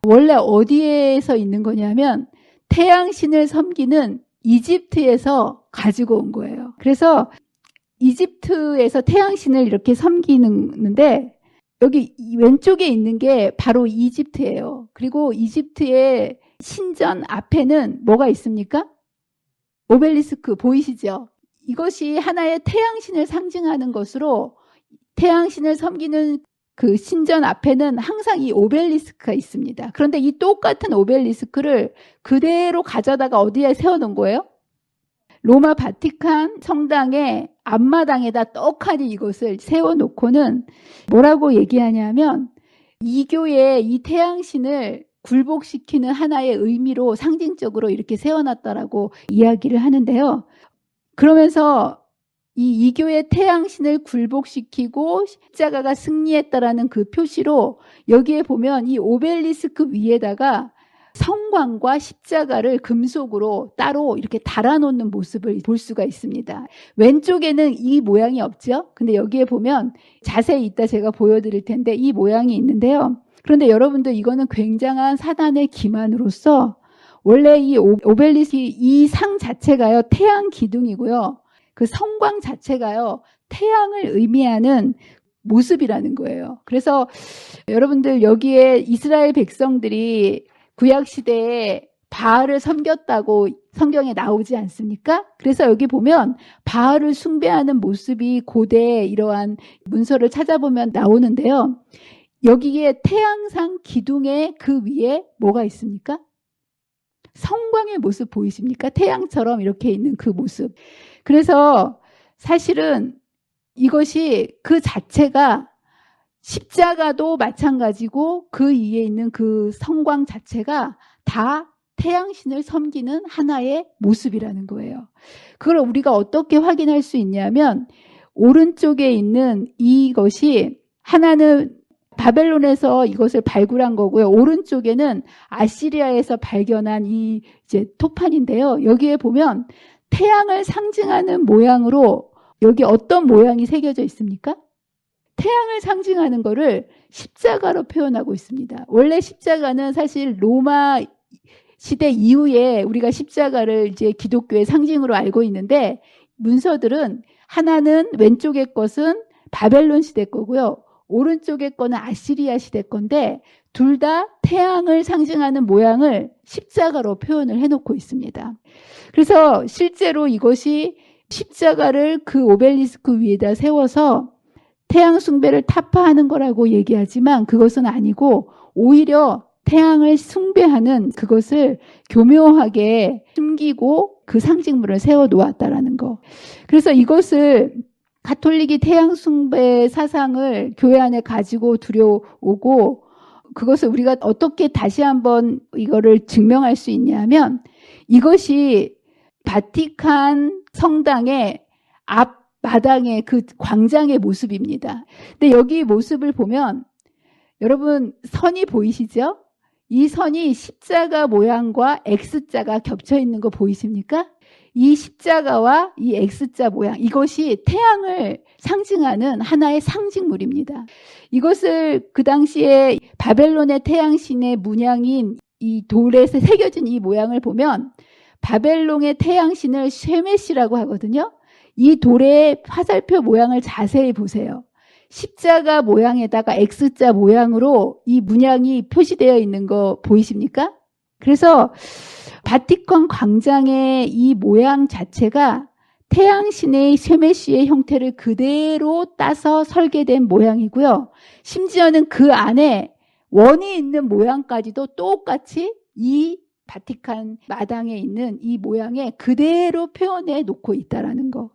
원래 어디에서 있는 거냐면 태양신을 섬기는 이집트에서 가지고 온 거예요. 그래서 이집트에서 태양신을 이렇게 섬기는데 여기 왼쪽에 있는 게 바로 이집트예요. 그리고 이집트의 신전 앞에는 뭐가 있습니까? 오벨리스크 보이시죠? 이것이 하나의 태양신을 상징하는 것으로 태양신을 섬기는 그 신전 앞에는 항상 이 오벨리스크가 있습니다. 그런데 이 똑같은 오벨리스크를 그대로 가져다가 어디에 세워놓은 거예요? 로마 바티칸 성당의 앞마당에다 떡하니 이것을 세워놓고는 뭐라고 얘기하냐면 이 교회에 이 태양신을 굴복시키는 하나의 의미로 상징적으로 이렇게 세워놨다라고 이야기를 하는데요. 그러면서 이 이교의 태양신을 굴복시키고 십자가가 승리했다라는 그 표시로 여기에 보면 이 오벨리스크 위에다가 성광과 십자가를 금속으로 따로 이렇게 달아놓는 모습을 볼 수가 있습니다. 왼쪽에는 이 모양이 없죠. 근데 여기에 보면 자세히 이따 제가 보여드릴 텐데 이 모양이 있는데요. 그런데 여러분들 이거는 굉장한 사단의 기만으로서 원래 이 오벨리스크 이 상 자체가요 태양 기둥이고요. 그 성광 자체가요 태양을 의미하는 모습이라는 거예요. 그래서 여러분들 여기에 이스라엘 백성들이 구약시대에 바알을 섬겼다고 성경에 나오지 않습니까? 그래서 여기 보면 바알을 숭배하는 모습이 고대 이러한 문서를 찾아보면 나오는데요. 여기에 태양상 기둥의 그 위에 뭐가 있습니까? 성광의 모습 보이십니까? 태양처럼 이렇게 있는 그 모습. 그래서 사실은 이것이 그 자체가 십자가도 마찬가지고 그 위에 있는 그 성광 자체가 다 태양신을 섬기는 하나의 모습이라는 거예요. 그걸 우리가 어떻게 확인할 수 있냐면 오른쪽에 있는 이것이 하나는 바벨론에서 이것을 발굴한 거고요. 오른쪽에는 아시리아에서 발견한 이 이제 토판인데요. 여기에 보면 태양을 상징하는 모양으로 여기 어떤 모양이 새겨져 있습니까? 태양을 상징하는 거를 십자가로 표현하고 있습니다. 원래 십자가는 사실 로마 시대 이후에 우리가 십자가를 이제 기독교의 상징으로 알고 있는데, 문서들은 하나는 왼쪽의 것은 바벨론 시대 거고요. 오른쪽의 거는 아시리아 시대 건데 둘 다 태양을 상징하는 모양을 십자가로 표현을 해놓고 있습니다. 그래서 실제로 이것이 십자가를 그 오벨리스크 위에다 세워서 태양 숭배를 타파하는 거라고 얘기하지만 그것은 아니고 오히려 태양을 숭배하는 그것을 교묘하게 숨기고 그 상징물을 세워 놓았다라는 거. 그래서 이것을 가톨릭이 태양 숭배 사상을 교회 안에 가지고 들여오고 그것을 우리가 어떻게 다시 한번 이거를 증명할 수 있냐면 이것이 바티칸 성당의 앞마당의 그 광장의 모습입니다. 근데 여기 모습을 보면 여러분 선이 보이시죠? 이 선이 십자가 모양과 X자가 겹쳐 있는 거 보이십니까? 이 십자가와 이 X자 모양, 이것이 태양을 상징하는 하나의 상징물입니다. 이것을 그 당시에 바벨론의 태양신의 문양인 이 돌에 새겨진 이 모양을 보면 바벨론의 태양신을 쉐메시라고 하거든요. 이 돌의 화살표 모양을 자세히 보세요. 십자가 모양에다가 X자 모양으로 이 문양이 표시되어 있는 거 보이십니까? 그래서 바티칸 광장의 이 모양 자체가 태양신의 쉐메시의 형태를 그대로 따서 설계된 모양이고요. 심지어는 그 안에 원이 있는 모양까지도 똑같이 이 바티칸 마당에 있는 이 모양에 그대로 표현해 놓고 있다라는 거.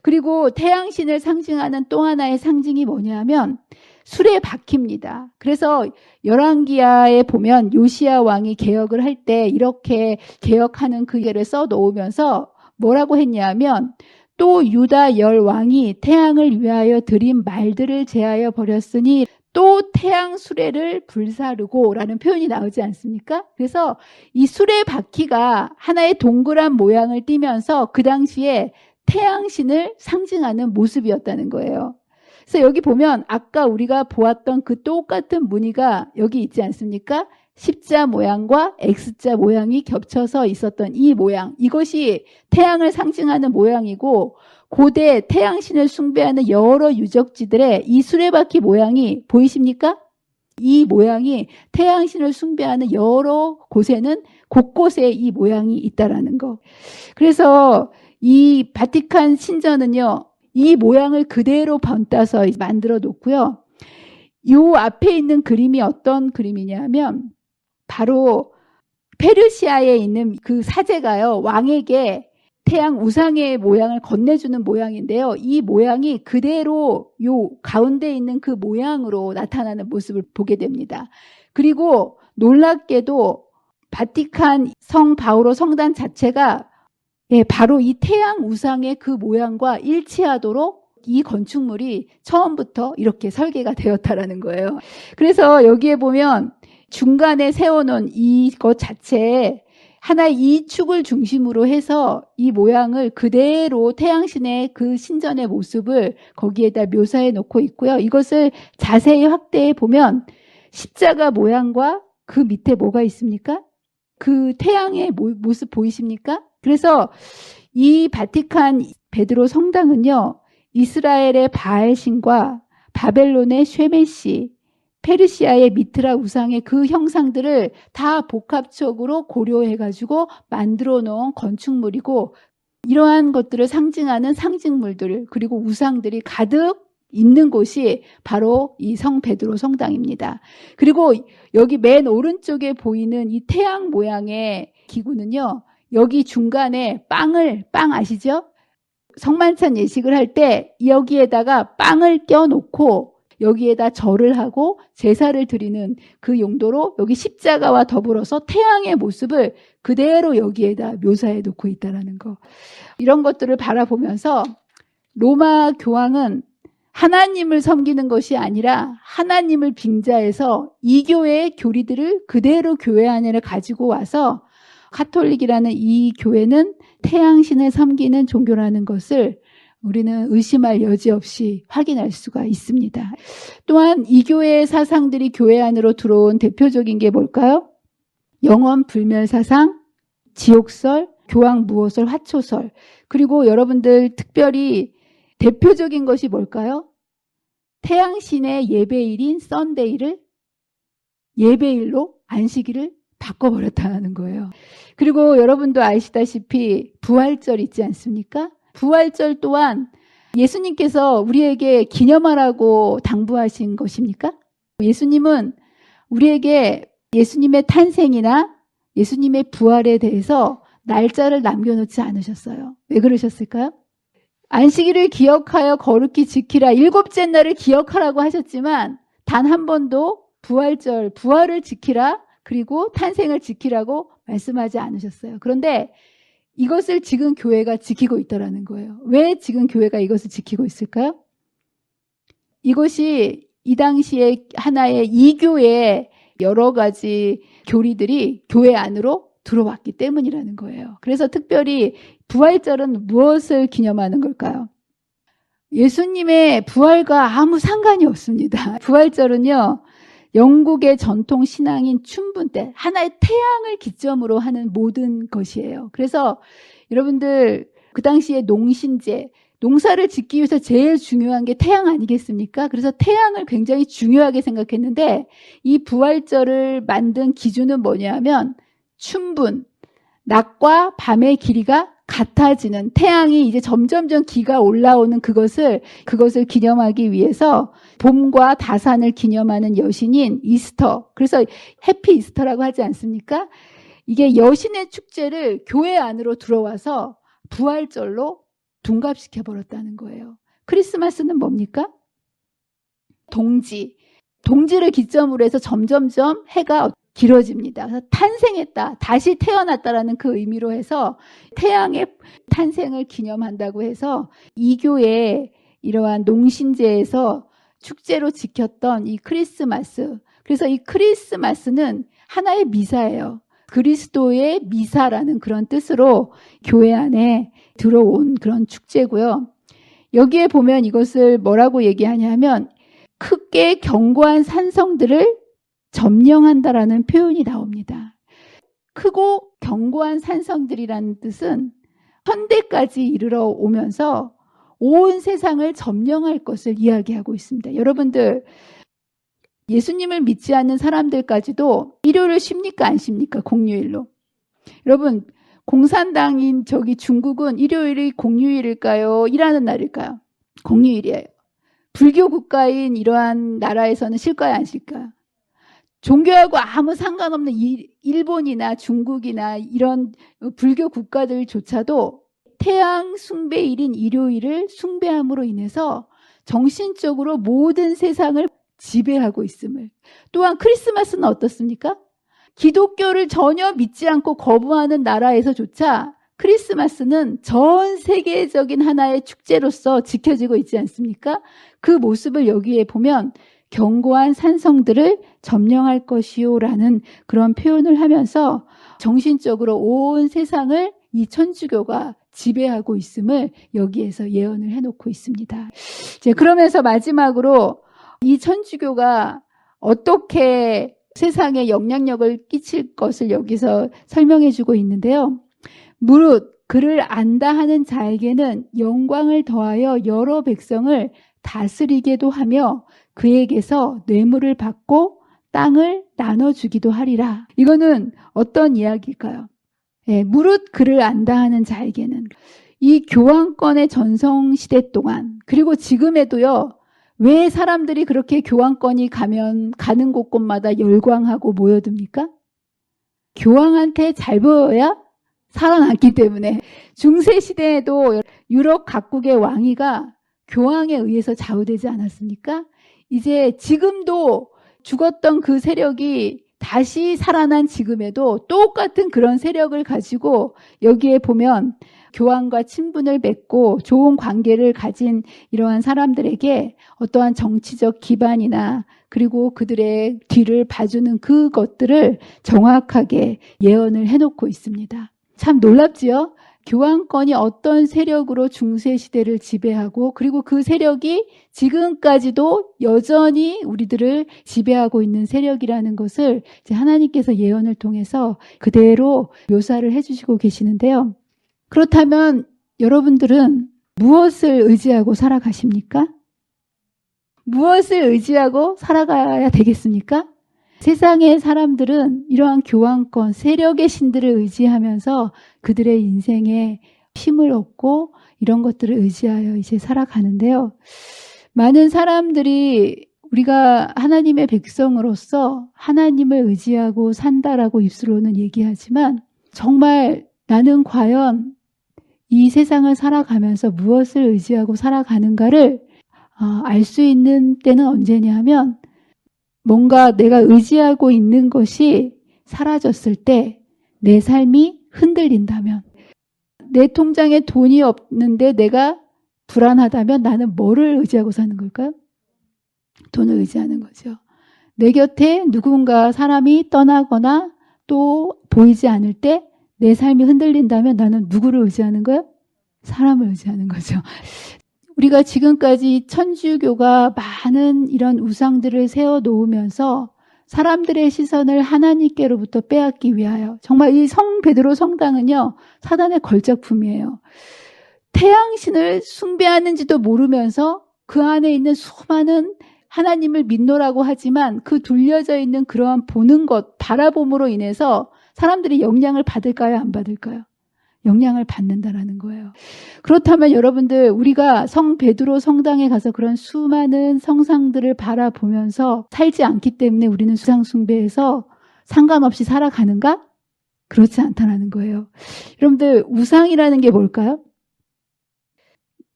그리고 태양신을 상징하는 또 하나의 상징이 뭐냐면 수레바퀴입니다. 그래서 열왕기하에 보면 요시야 왕이 개혁을 할 때 이렇게 개혁하는 글을 써 놓으면서 뭐라고 했냐면 또 유다 열 왕이 태양을 위하여 드린 말들을 제하여 버렸으니 또 태양 수레를 불사르고 라는 표현이 나오지 않습니까? 그래서 이 수레바퀴가 하나의 동그란 모양을 띠면서 그 당시에 태양신을 상징하는 모습이었다는 거예요. 그래서 여기 보면 아까 우리가 보았던 그 똑같은 무늬가 여기 있지 않습니까? 십자 모양과 X자 모양이 겹쳐서 있었던 이 모양, 이것이 태양을 상징하는 모양이고 고대 태양신을 숭배하는 여러 유적지들의 이 수레바퀴 모양이 보이십니까? 이 모양이 태양신을 숭배하는 여러 곳에는 곳곳에 이 모양이 있다라는 거. 그래서 이 바티칸 신전은요, 이 모양을 그대로 번따서 만들어 놓고요. 이 앞에 있는 그림이 어떤 그림이냐면 바로 페르시아에 있는 그 사제가요, 왕에게 태양 우상의 모양을 건네주는 모양인데요. 이 모양이 그대로 요 가운데 있는 그 모양으로 나타나는 모습을 보게 됩니다. 그리고 놀랍게도 바티칸 성 바오로 성당 자체가 바로 이 태양 우상의 그 모양과 일치하도록 이 건축물이 처음부터 이렇게 설계가 되었다라는 거예요. 그래서 여기에 보면 중간에 세워놓은 이것 자체에 하나의 이 축을 중심으로 해서 이 모양을 그대로 태양신의 그 신전의 모습을 거기에다 묘사해 놓고 있고요. 이것을 자세히 확대해 보면 십자가 모양과 그 밑에 뭐가 있습니까? 그 태양의 모습 보이십니까? 그래서 이 바티칸 베드로 성당은요, 이스라엘의 바알신과 바벨론의 쉐메시, 페르시아의 미트라 우상의 그 형상들을 다 복합적으로 고려해가지고 만들어 놓은 건축물이고, 이러한 것들을 상징하는 상징물들 그리고 우상들이 가득 있는 곳이 바로 이 성 베드로 성당입니다. 그리고 여기 맨 오른쪽에 보이는 이 태양 모양의 기구는요, 여기 중간에 빵 아시죠? 성만찬 예식을 할 때 여기에다가 빵을 껴놓고 여기에다 절을 하고 제사를 드리는 그 용도로 여기 십자가와 더불어서 태양의 모습을 그대로 여기에다 묘사해 놓고 있다는 거. 이런 것들을 바라보면서 로마 교황은 하나님을 섬기는 것이 아니라 하나님을 빙자해서 이 교회의 교리들을 그대로 교회 안에 가지고 와서 카톨릭이라는 이 교회는 태양신을 섬기는 종교라는 것을 우리는 의심할 여지 없이 확인할 수가 있습니다. 또한 이 교회의 사상들이 교회 안으로 들어온 대표적인 게 뭘까요? 영원 불멸 사상, 지옥설, 교황 무호설, 화초설, 그리고 여러분들 특별히 대표적인 것이 뭘까요? 태양신의 예배일인 썬데이를 예배일로 안식일을 바꿔버렸다는 거예요. 그리고 여러분도 아시다시피 부활절 있지 않습니까? 부활절 또한 예수님께서 우리에게 기념하라고 당부하신 것입니까? 예수님은 우리에게 예수님의 탄생이나 예수님의 부활에 대해서 날짜를 남겨놓지 않으셨어요. 왜 그러셨을까요? 안식일을 기억하여 거룩히 지키라, 7째 날을 기억하라고 하셨지만 단 한 번도 부활절, 부활을 지키라, 그리고 탄생을 지키라고 말씀하지 않으셨어요. 그런데 이것을 지금 교회가 지키고 있다는 거예요. 왜 지금 교회가 이것을 지키고 있을까요? 이것이 이 당시에 하나의 이교의 여러 가지 교리들이 교회 안으로 들어왔기 때문이라는 거예요. 그래서 특별히 부활절은 무엇을 기념하는 걸까요? 예수님의 부활과 아무 상관이 없습니다. 부활절은요, 영국의 전통 신앙인 춘분 때 하나의 태양을 기점으로 하는 모든 것이에요. 그래서 여러분들 그 당시에 농신제, 농사를 짓기 위해서 제일 중요한 게 태양 아니겠습니까? 그래서 태양을 굉장히 중요하게 생각했는데 이 부활절을 만든 기준은 뭐냐면 춘분, 낮과 밤의 길이가 같아지는, 태양이 이제 점점점 기가 올라오는 그것을 기념하기 위해서 봄과 다산을 기념하는 여신인 이스터, 그래서 해피 이스터라고 하지 않습니까? 이게 여신의 축제를 교회 안으로 들어와서 부활절로 둔갑시켜 버렸다는 거예요. 크리스마스는 뭡니까? 동지를 기점으로 해서 점점점 해가 길어집니다. 그래서 탄생했다, 다시 태어났다라는 그 의미로 해서 태양의 탄생을 기념한다고 해서 이교의 이러한 농신제에서 축제로 지켰던 이 크리스마스, 그래서 이 크리스마스는 하나의 미사예요. 그리스도의 미사라는 그런 뜻으로 교회 안에 들어온 그런 축제고요. 여기에 보면 이것을 뭐라고 얘기하냐면 크게 견고한 산성들을 점령한다라는 표현이 나옵니다. 크고 견고한 산성들이라는 뜻은 현대까지 이르러 오면서 온 세상을 점령할 것을 이야기하고 있습니다. 여러분들, 예수님을 믿지 않는 사람들까지도 일요일을 쉽니까 안 쉽니까? 공휴일로. 여러분, 공산당인 저기 중국은 일요일이 공휴일일까요? 일하는 날일까요? 공휴일이에요. 불교 국가인 이러한 나라에서는 쉴까요 안 쉴까요? 종교하고 아무 상관없는 일본이나 중국이나 이런 불교 국가들조차도 태양 숭배일인 일요일을 숭배함으로 인해서 정신적으로 모든 세상을 지배하고 있음을. 또한 크리스마스는 어떻습니까? 기독교를 전혀 믿지 않고 거부하는 나라에서조차 크리스마스는 전 세계적인 하나의 축제로서 지켜지고 있지 않습니까? 그 모습을 여기에 보면 견고한 산성들을 점령할 것이요라는 그런 표현을 하면서 정신적으로 온 세상을 이 천주교가 지배하고 있음을 여기에서 예언을 해놓고 있습니다. 이제 그러면서 마지막으로 이 천주교가 어떻게 세상에 영향력을 끼칠 것을 여기서 설명해주고 있는데요. 무릇 그를 안다 하는 자에게는 영광을 더하여 여러 백성을 다스리게도 하며 그에게서 뇌물을 받고 땅을 나눠주기도 하리라. 이거는 어떤 이야기일까요? 무릇 그를 안다 하는 자에게는, 이 교황권의 전성시대 동안 그리고 지금에도요, 왜 사람들이 그렇게 교황권이 가는 곳곳마다 열광하고 모여듭니까? 교황한테 잘 보여야 살아남기 때문에. 중세시대에도 유럽 각국의 왕위가 교황에 의해서 좌우되지 않았습니까? 이제 지금도 죽었던 그 세력이 다시 살아난 지금에도 똑같은 그런 세력을 가지고 여기에 보면 교환과 친분을 맺고 좋은 관계를 가진 이러한 사람들에게 어떠한 정치적 기반이나 그리고 그들의 뒤를 봐주는 그것들을 정확하게 예언을 해놓고 있습니다. 참 놀랍지요? 교황권이 어떤 세력으로 중세시대를 지배하고 그리고 그 세력이 지금까지도 여전히 우리들을 지배하고 있는 세력이라는 것을 이제 하나님께서 예언을 통해서 그대로 묘사를 해주시고 계시는데요. 그렇다면 여러분들은 무엇을 의지하고 살아가십니까? 무엇을 의지하고 살아가야 되겠습니까? 세상의 사람들은 이러한 교황권, 세력의 신들을 의지하면서 그들의 인생에 힘을 얻고 이런 것들을 의지하여 이제 살아가는데요. 많은 사람들이 우리가 하나님의 백성으로서 하나님을 의지하고 산다라고 입술로는 얘기하지만 정말 나는 과연 이 세상을 살아가면서 무엇을 의지하고 살아가는가를 알 수 있는 때는 언제냐 하면 뭔가 내가 의지하고 있는 것이 사라졌을 때 내 삶이 흔들린다면 내 통장에 돈이 없는데 내가 불안하다면 나는 뭐를 의지하고 사는 걸까요? 돈을 의지하는 거죠. 내 곁에 누군가 사람이 떠나거나 또 보이지 않을 때 내 삶이 흔들린다면 나는 누구를 의지하는 거예요? 사람을 의지하는 거죠. 우리가 지금까지 천주교가 많은 이런 우상들을 세워놓으면서 사람들의 시선을 하나님께로부터 빼앗기 위하여 정말 이 성 베드로 성당은요 사단의 걸작품이에요. 태양신을 숭배하는지도 모르면서 그 안에 있는 수많은 하나님을 믿노라고 하지만 그 둘려져 있는 그러한 보는 것, 바라봄으로 인해서 사람들이 영향을 받을까요? 안 받을까요? 영향을 받는다라는 거예요. 그렇다면 여러분들 우리가 성 베드로 성당에 가서 그런 수많은 성상들을 바라보면서 살지 않기 때문에 우리는 우상 숭배에서 상관없이 살아가는가? 그렇지 않다라는 거예요. 여러분들 우상이라는 게 뭘까요?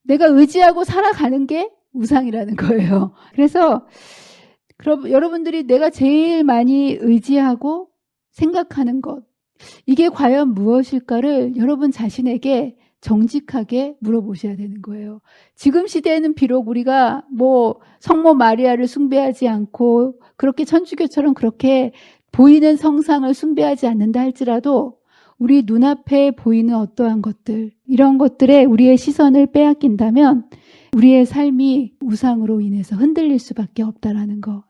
내가 의지하고 살아가는 게 우상이라는 거예요. 그래서 그럼 여러분들이 내가 제일 많이 의지하고 생각하는 것 이게 과연 무엇일까를 여러분 자신에게 정직하게 물어보셔야 되는 거예요. 지금 시대에는 비록 우리가 성모 마리아를 숭배하지 않고 그렇게 천주교처럼 그렇게 보이는 성상을 숭배하지 않는다 할지라도 우리 눈앞에 보이는 어떠한 것들 이런 것들에 우리의 시선을 빼앗긴다면 우리의 삶이 우상으로 인해서 흔들릴 수밖에 없다라는 거.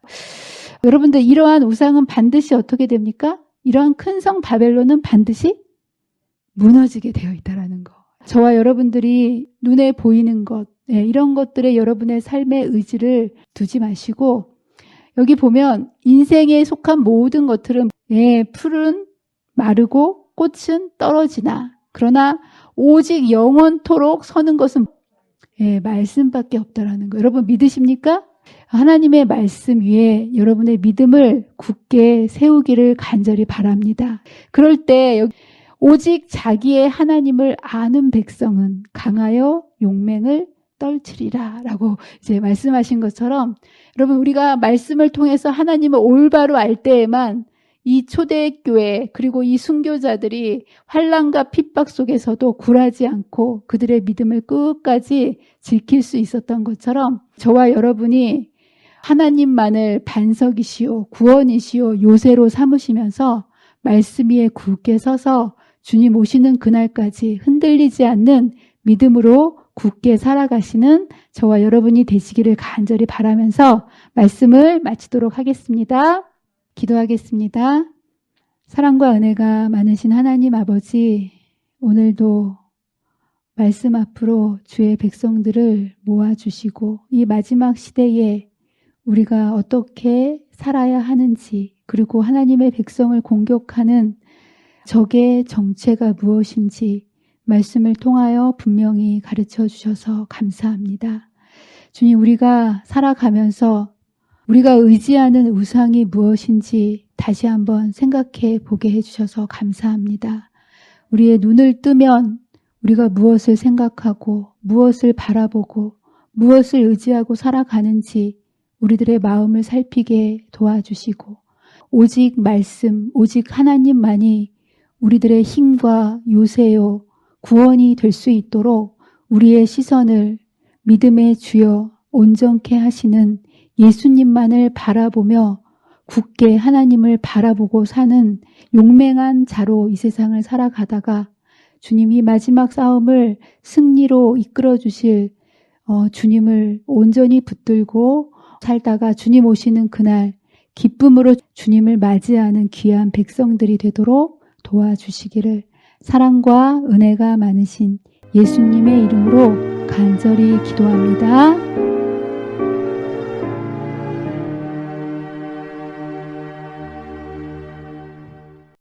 여러분들 이러한 우상은 반드시 어떻게 됩니까? 이러한 큰 성 바벨론은 반드시 무너지게 되어 있다라는 거. 저와 여러분들이 눈에 보이는 것, 이런 것들에 여러분의 삶의 의지를 두지 마시고 여기 보면 인생에 속한 모든 것들은 풀은 마르고 꽃은 떨어지나 그러나 오직 영원토록 서는 것은 말씀밖에 없다라는 거. 여러분 믿으십니까? 하나님의 말씀 위에 여러분의 믿음을 굳게 세우기를 간절히 바랍니다. 그럴 때 오직 자기의 하나님을 아는 백성은 강하여 용맹을 떨치리라 라고 이제 말씀하신 것처럼 여러분 우리가 말씀을 통해서 하나님을 올바로 알 때에만 이 초대교회 그리고 이 순교자들이 환난과 핍박 속에서도 굴하지 않고 그들의 믿음을 끝까지 지킬 수 있었던 것처럼 저와 여러분이 하나님만을 반석이시오 구원이시오 요새로 삼으시면서 말씀 위에 굳게 서서 주님 오시는 그날까지 흔들리지 않는 믿음으로 굳게 살아가시는 저와 여러분이 되시기를 간절히 바라면서 말씀을 마치도록 하겠습니다. 기도하겠습니다. 사랑과 은혜가 많으신 하나님 아버지, 오늘도 말씀 앞으로 주의 백성들을 모아주시고 이 마지막 시대에 우리가 어떻게 살아야 하는지 그리고 하나님의 백성을 공격하는 적의 정체가 무엇인지 말씀을 통하여 분명히 가르쳐 주셔서 감사합니다. 주님, 우리가 살아가면서 우리가 의지하는 우상이 무엇인지 다시 한번 생각해 보게 해주셔서 감사합니다. 우리의 눈을 뜨면 우리가 무엇을 생각하고 무엇을 바라보고 무엇을 의지하고 살아가는지 우리들의 마음을 살피게 도와주시고 오직 말씀, 오직 하나님만이 우리들의 힘과 요새요 구원이 될 수 있도록 우리의 시선을 믿음의 주여 온전케 하시는 예수님만을 바라보며 굳게 하나님을 바라보고 사는 용맹한 자로 이 세상을 살아가다가 주님이 마지막 싸움을 승리로 이끌어 주실 주님을 온전히 붙들고 살다가 주님 오시는 그날 기쁨으로 주님을 맞이하는 귀한 백성들이 되도록 도와주시기를 사랑과 은혜가 많으신 예수님의 이름으로 간절히 기도합니다.